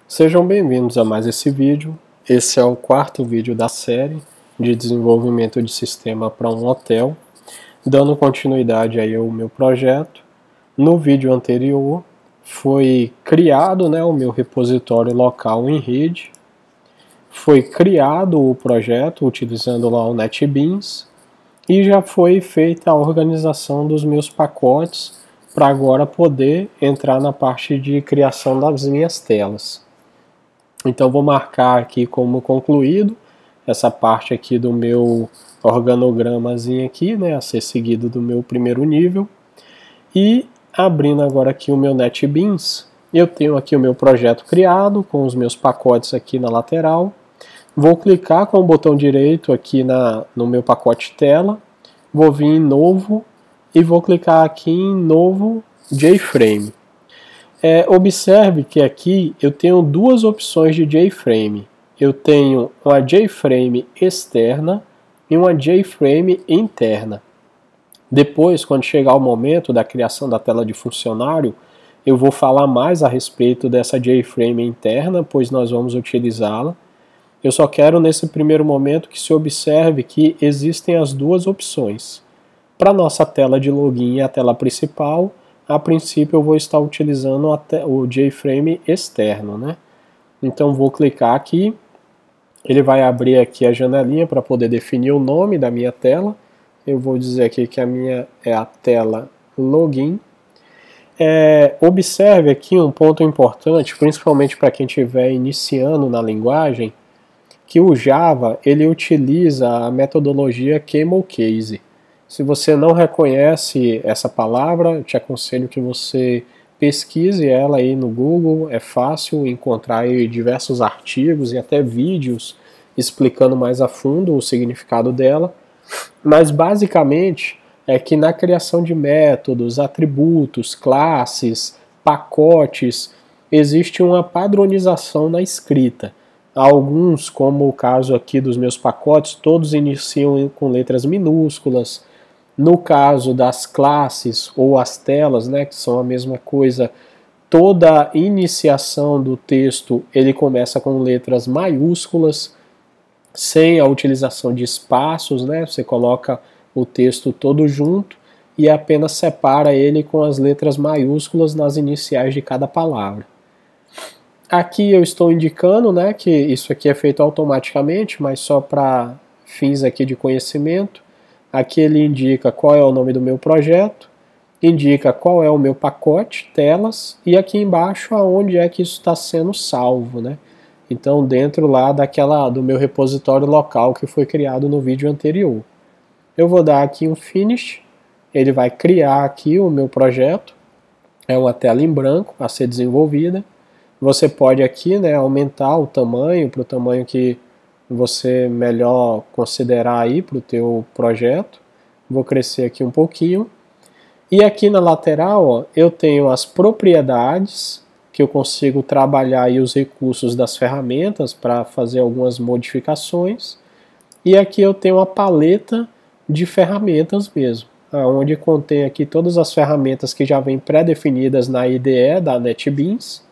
Sejam bem-vindos a mais esse vídeo. Esse é o quarto vídeo da série de desenvolvimento de sistema para um hotel, dando continuidade aí ao meu projeto. No vídeo anterior foi criado, o meu repositório local em rede, foi criado o projeto utilizando lá o NetBeans e já foi feita a organização dos meus pacotes para agora poder entrar na parte de criação das minhas telas. Então vou marcar aqui como concluído essa parte aqui do meu organogramazinho aqui, a ser seguido do meu primeiro nível. E abrindo agora aqui o meu NetBeans, eu tenho aqui o meu projeto criado com os meus pacotes aqui na lateral. Vou clicar com o botão direito aqui no meu pacote tela, vou vir em novo e vou clicar aqui em novo JFrame. Observe que aqui eu tenho duas opções de JFrame. Eu tenho uma JFrame externa e uma JFrame interna. Depois, quando chegar o momento da criação da tela de funcionário, eu vou falar mais a respeito dessa JFrame interna, pois nós vamos utilizá-la. Eu só quero nesse primeiro momento que se observe que existem as duas opções. Para nossa tela de login e a tela principal, a princípio eu vou estar utilizando o JFrame externo, Então vou clicar aqui, ele vai abrir aqui a janelinha para poder definir o nome da minha tela. Eu vou dizer aqui que a minha é a tela login. Observe aqui um ponto importante, principalmente para quem estiver iniciando na linguagem, que o Java ele utiliza a metodologia Camel Case. Se você não reconhece essa palavra, eu te aconselho que você pesquise ela aí no Google. É fácil encontrar aí diversos artigos e até vídeos explicando mais a fundo o significado dela. Mas basicamente é que na criação de métodos, atributos, classes, pacotes, existe uma padronização na escrita. Alguns, como o caso aqui dos meus pacotes, todos iniciam com letras minúsculas. No caso das classes ou as telas, que são a mesma coisa, toda iniciação do texto ele começa com letras maiúsculas, sem a utilização de espaços, Você coloca o texto todo junto e apenas separa ele com as letras maiúsculas nas iniciais de cada palavra. Aqui eu estou indicando, que isso aqui é feito automaticamente, mas só para fins aqui de conhecimento. Aqui ele indica qual é o nome do meu projeto, indica qual é o meu pacote, telas, e aqui embaixo aonde é que isso está sendo salvo, Então dentro lá do meu repositório local que foi criado no vídeo anterior. Eu vou dar aqui um Finish, ele vai criar aqui o meu projeto, é uma tela em branco a ser desenvolvida. Você pode aqui aumentar o tamanho para o tamanho que você melhor considerar aí para o teu projeto. Vou crescer aqui um pouquinho. E aqui na lateral, eu tenho as propriedades, que eu consigo trabalhar aí os recursos das ferramentas para fazer algumas modificações. E aqui eu tenho a paleta de ferramentas mesmo, onde contém aqui todas as ferramentas que já vêm pré-definidas na IDE da NetBeans.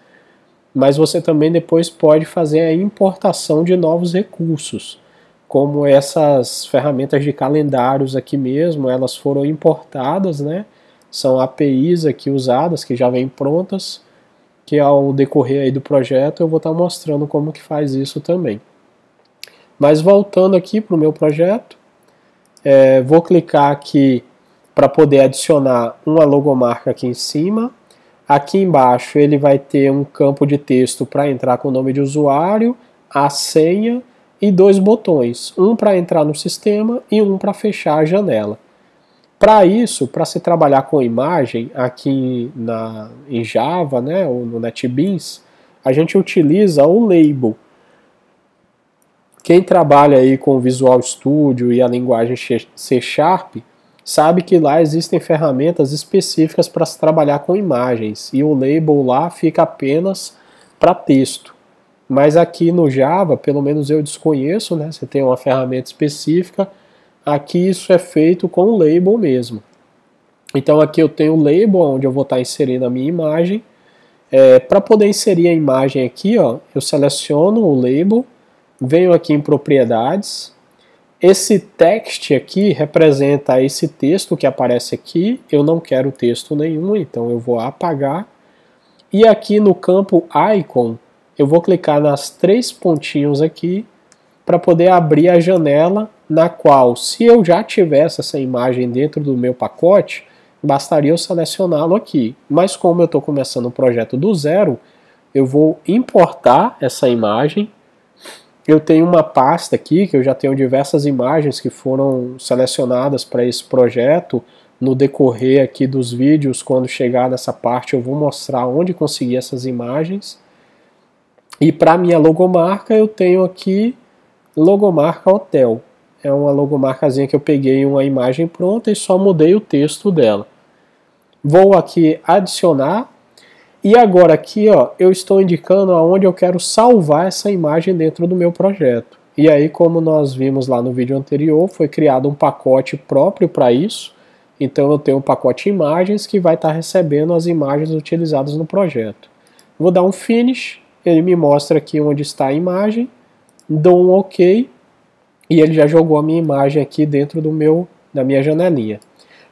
Mas você também depois pode fazer a importação de novos recursos, como essas ferramentas de calendários aqui mesmo, elas foram importadas, São APIs aqui usadas, que já vêm prontas, que ao decorrer aí do projeto eu vou estar mostrando como que faz isso também. Mas voltando aqui para o meu projeto, vou clicar aqui para poder adicionar uma logomarca aqui em cima. Aqui embaixo ele vai ter um campo de texto para entrar com o nome de usuário, a senha e dois botões, um para entrar no sistema e um para fechar a janela. Para isso, para se trabalhar com imagem aqui em Java, ou no NetBeans, a gente utiliza o label. Quem trabalha aí com o Visual Studio e a linguagem C# sabe que lá existem ferramentas específicas para se trabalhar com imagens, e o label lá fica apenas para texto. Mas aqui no Java, pelo menos eu desconheço, você tem uma ferramenta específica, aqui isso é feito com o label mesmo. Então aqui eu tenho o label, onde eu vou estar inserindo a minha imagem, Para poder inserir a imagem aqui, ó, eu seleciono o label, venho aqui em propriedades. Esse text aqui representa esse texto que aparece aqui. Eu não quero texto nenhum, então eu vou apagar. E aqui no campo icon, eu vou clicar nas 3 pontinhos aqui para poder abrir a janela na qual, se eu já tivesse essa imagem dentro do meu pacote, bastaria eu selecioná-lo aqui. Mas como eu estou começando o projeto do zero, eu vou importar essa imagem. Eu tenho uma pasta aqui que eu já tenho diversas imagens que foram selecionadas para esse projeto. No decorrer aqui dos vídeos, quando chegar nessa parte, eu vou mostrar onde conseguir essas imagens. E para minha logomarca, eu tenho aqui logomarca hotel. É uma logomarcazinha que eu peguei uma imagem pronta e só mudei o texto dela. Vou aqui adicionar. E agora aqui, ó, eu estou indicando aonde eu quero salvar essa imagem dentro do meu projeto. E aí, como nós vimos lá no vídeo anterior, foi criado um pacote próprio para isso. Então eu tenho um pacote imagens que vai estar recebendo as imagens utilizadas no projeto. Vou dar um finish, ele me mostra aqui onde está a imagem, dou um OK e ele já jogou a minha imagem aqui dentro da minha janelinha.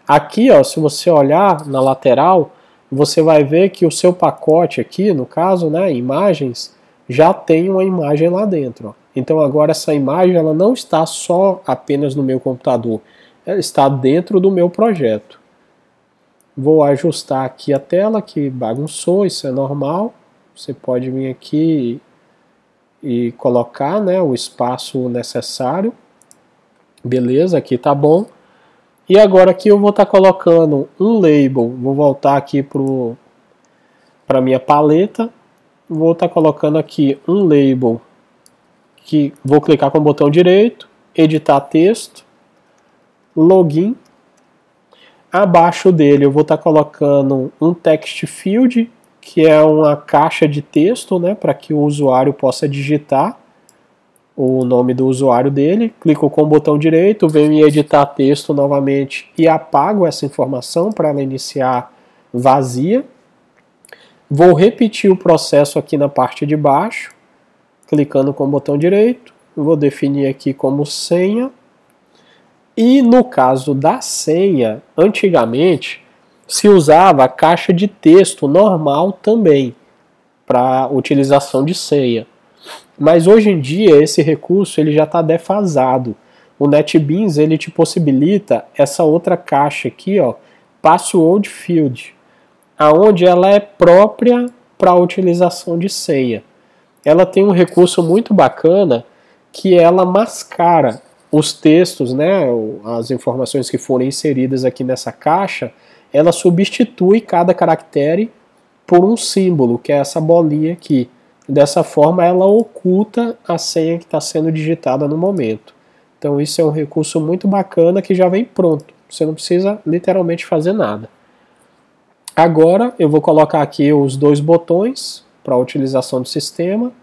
Aqui, ó, se você olhar na lateral, você vai ver que o seu pacote aqui, no caso, né, imagens, já tem uma imagem lá dentro. Ó. Então agora essa imagem ela não está só apenas no meu computador, ela está dentro do meu projeto. Vou ajustar aqui a tela, que bagunçou, isso é normal. Você pode vir aqui e colocar, né, o espaço necessário. Beleza, aqui tá bom. E agora aqui eu vou estar colocando um label, vou voltar aqui para minha paleta, vou estar colocando aqui um label, que vou clicar com o botão direito, editar texto, login, abaixo dele eu vou estar colocando um text field, que é uma caixa de texto, né, para que o usuário possa digitar o nome do usuário dele, clico com o botão direito, venho em editar texto novamente e apago essa informação para ela iniciar vazia. Vou repetir o processo aqui na parte de baixo, clicando com o botão direito, vou definir aqui como senha. E no caso da senha, antigamente se usava a caixa de texto normal também para utilização de senha. Mas hoje em dia esse recurso ele já está defasado. O NetBeans ele te possibilita essa outra caixa aqui, ó, Password Field, aonde ela é própria para a utilização de senha. Ela tem um recurso muito bacana que ela mascara os textos, né, as informações que forem inseridas aqui nessa caixa, ela substitui cada caractere por um símbolo, que é essa bolinha aqui. Dessa forma ela oculta a senha que está sendo digitada no momento. Então isso é um recurso muito bacana que já vem pronto. Você não precisa literalmente fazer nada. Agora eu vou colocar aqui os 2 botões para a utilização do sistema.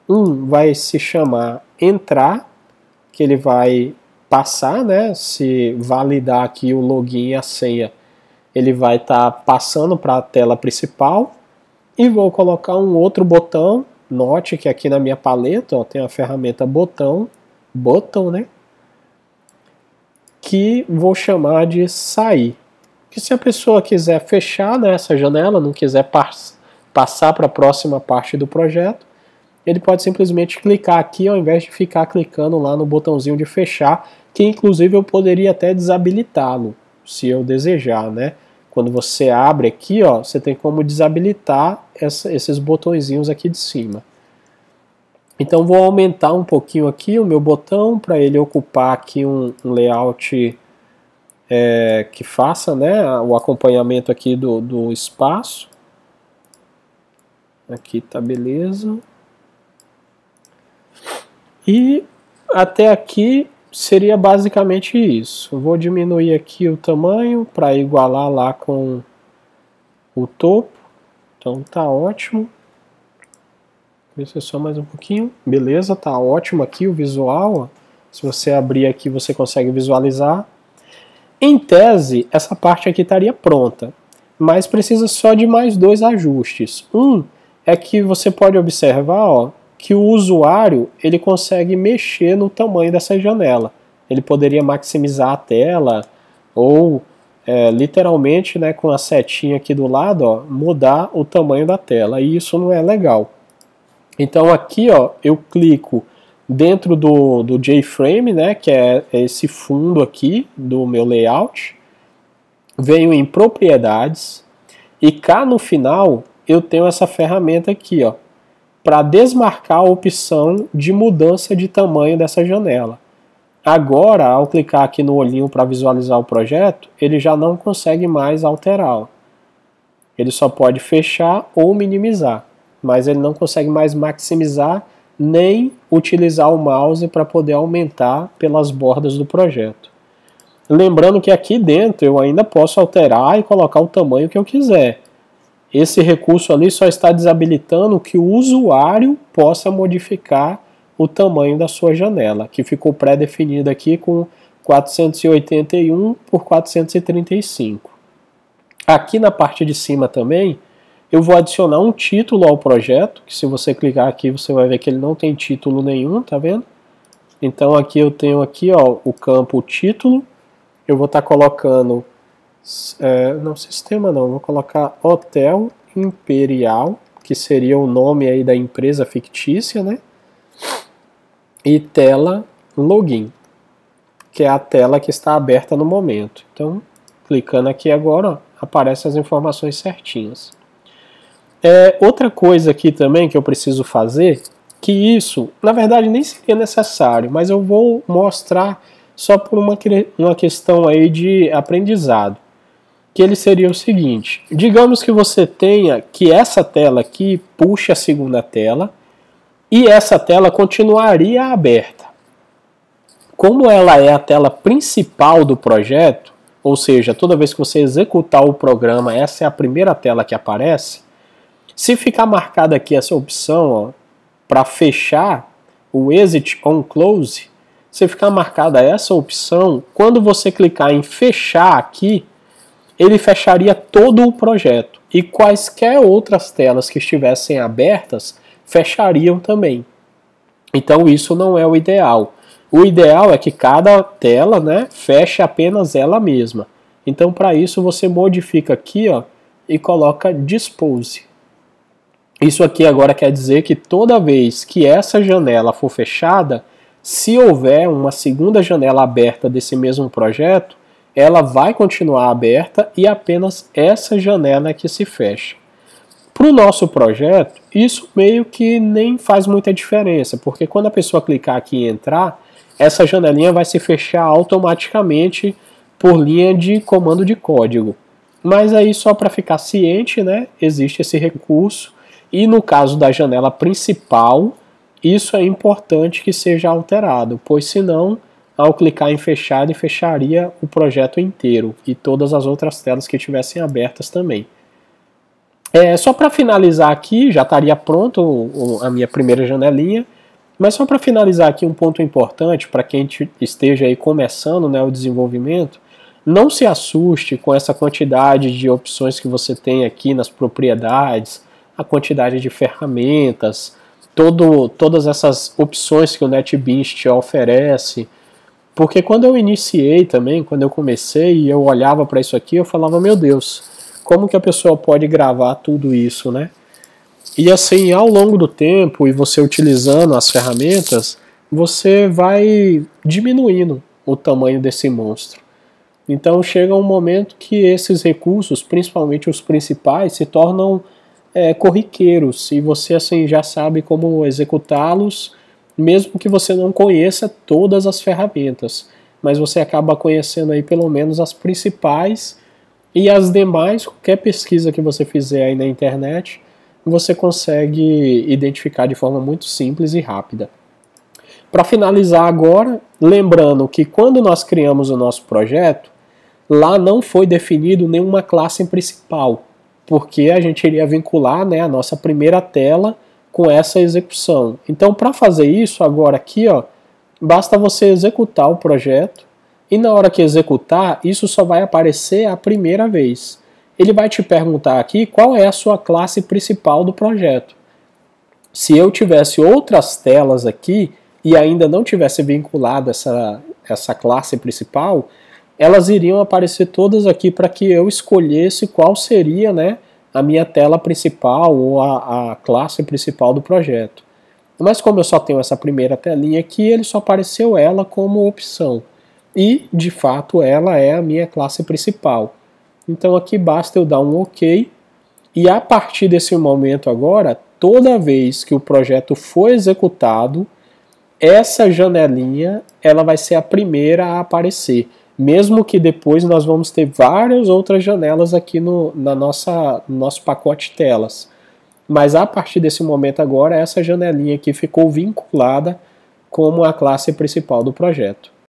Um vai se chamar entrar, que ele vai passar, né, se validar aqui o login e a senha, ele vai estar passando para a tela principal. E vou colocar um outro botão. Note que aqui na minha paleta ó, tem a ferramenta botão, né? Que vou chamar de sair. Que se a pessoa quiser fechar, né, essa janela, não quiser passar para a próxima parte do projeto, ele pode simplesmente clicar aqui ao invés de ficar clicando lá no botãozinho de fechar, que inclusive eu poderia até desabilitá-lo, se eu desejar, né? Quando você abre aqui, ó, você tem como desabilitar esses botõezinhos aqui de cima. Então vou aumentar um pouquinho aqui o meu botão para ele ocupar aqui um layout que faça, né, o acompanhamento aqui do espaço. Aqui tá beleza. E até aqui seria basicamente isso. Eu vou diminuir aqui o tamanho para igualar lá com o topo. Então tá ótimo. Vou ver só mais um pouquinho. Beleza, tá ótimo aqui o visual. Ó. Se você abrir aqui você consegue visualizar. Em tese, essa parte aqui estaria pronta. mas precisa só de mais dois ajustes. Um é que você pode observar, ó, que o usuário ele consegue mexer no tamanho dessa janela. Ele poderia maximizar a tela ou literalmente, né, com a setinha aqui do lado, ó, mudar o tamanho da tela, e isso não é legal. Então aqui, ó, eu clico dentro do JFrame, né, que é esse fundo aqui do meu layout, venho em propriedades e cá no final eu tenho essa ferramenta aqui, ó, para desmarcar a opção de mudança de tamanho dessa janela. Agora, ao clicar aqui no olhinho para visualizar o projeto, ele já não consegue mais alterar. Ele só pode fechar ou minimizar, mas ele não consegue mais maximizar nem utilizar o mouse para poder aumentar pelas bordas do projeto. Lembrando que aqui dentro eu ainda posso alterar e colocar o tamanho que eu quiser. Esse recurso ali só está desabilitando que o usuário possa modificar o tamanho da sua janela, que ficou pré-definido aqui com 481 por 435. Aqui na parte de cima também, eu vou adicionar um título ao projeto, que se você clicar aqui, você vai ver que ele não tem título nenhum, tá vendo? Então aqui eu tenho aqui, ó, o campo título, eu vou estar colocando, não sistema não, vou colocar Hotel Imperial, que seria o nome aí da empresa fictícia, né? E tela login, que é a tela que está aberta no momento. Então, clicando aqui agora, ó, aparecem as informações certinhas. Outra coisa aqui também que eu preciso fazer, que isso, na verdade, nem seria necessário, mas eu vou mostrar só por uma questão aí de aprendizado, que ele seria o seguinte: digamos que você tenha que essa tela aqui puxe a segunda tela, e essa tela continuaria aberta. Como ela é a tela principal do projeto, ou seja, toda vez que você executar o programa, essa é a primeira tela que aparece, se ficar marcada aqui essa opção para fechar o Exit on Close, se ficar marcada essa opção, quando você clicar em fechar aqui, ele fecharia todo o projeto, e quaisquer outras telas que estivessem abertas fechariam também. Então isso não é o ideal. O ideal é que cada tela, né, feche apenas ela mesma. Então para isso você modifica aqui, ó, e coloca Dispose. Isso aqui agora quer dizer que toda vez que essa janela for fechada, se houver uma segunda janela aberta desse mesmo projeto, ela vai continuar aberta e apenas essa janela é que se fecha. Para o nosso projeto, isso meio que nem faz muita diferença, porque quando a pessoa clicar aqui e entrar, essa janelinha vai se fechar automaticamente por linha de comando de código. Mas aí só para ficar ciente, né, existe esse recurso, e no caso da janela principal, isso é importante que seja alterado, pois senão, ao clicar em fechar, ele fecharia o projeto inteiro e todas as outras telas que estivessem abertas também. Só para finalizar aqui, já estaria pronto a minha primeira janelinha, mas só para finalizar aqui um ponto importante para quem esteja aí começando, né, o desenvolvimento, não se assuste com essa quantidade de opções que você tem aqui nas propriedades, a quantidade de ferramentas, todas essas opções que o NetBeans te oferece, porque quando eu iniciei também, quando eu comecei e eu olhava para isso aqui, eu falava, meu Deus, como que a pessoa pode gravar tudo isso, né? E assim, ao longo do tempo, e você utilizando as ferramentas, você vai diminuindo o tamanho desse monstro. Então chega um momento que esses recursos, principalmente os principais, se tornam corriqueiros, e você assim já sabe como executá-los, mesmo que você não conheça todas as ferramentas, mas você acaba conhecendo aí pelo menos as principais, e as demais, qualquer pesquisa que você fizer aí na internet, você consegue identificar de forma muito simples e rápida. Para finalizar agora, lembrando que quando nós criamos o nosso projeto, lá não foi definido nenhuma classe principal, porque a gente iria vincular, né, a nossa primeira tela com essa execução. Então, para fazer isso, agora aqui, ó, basta você executar o projeto, e na hora que executar, isso só vai aparecer a primeira vez. ele vai te perguntar aqui qual é a sua classe principal do projeto. Se eu tivesse outras telas aqui e ainda não tivesse vinculado essa classe principal, elas iriam aparecer todas aqui para que eu escolhesse qual seria, né, a minha tela principal ou a classe principal do projeto. Mas como eu só tenho essa primeira telinha aqui, ele só apareceu ela como opção. E, de fato, ela é a minha classe principal. Então aqui basta eu dar um OK. E a partir desse momento agora, toda vez que o projeto for executado, essa janelinha ela vai ser a primeira a aparecer. Mesmo que depois nós vamos ter várias outras janelas aqui no nosso pacote telas. Mas a partir desse momento agora, essa janelinha aqui ficou vinculada como a classe principal do projeto.